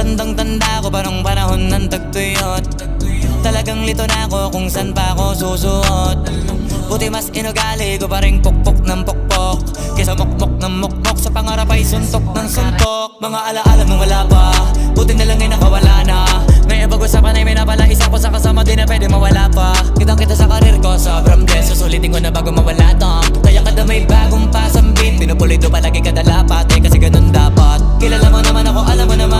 Tandang-tanda ko parang panahon ng tagtuyot. Talagang lito na ako kung san pa ako susuot. Buti mas inugali ko pa rin pukpok ng pukpok kesa mukmok ng mukmok, sa pangarap ay suntok ng suntok. Mga alaala nung wala pa, buti na lang ay nakawala na. Ngayon pag-usapan ay may napala, isa ko sa kasama di na pwede mawala pa. Kitang kita sa karir ko, sobrang blessed, susulitin ko na bago mawala to. Kaya kada may bagong pasambit, pinupulido palagi kada lapat, kasi ganun dapat. Kilala mo naman ako, alam mo naman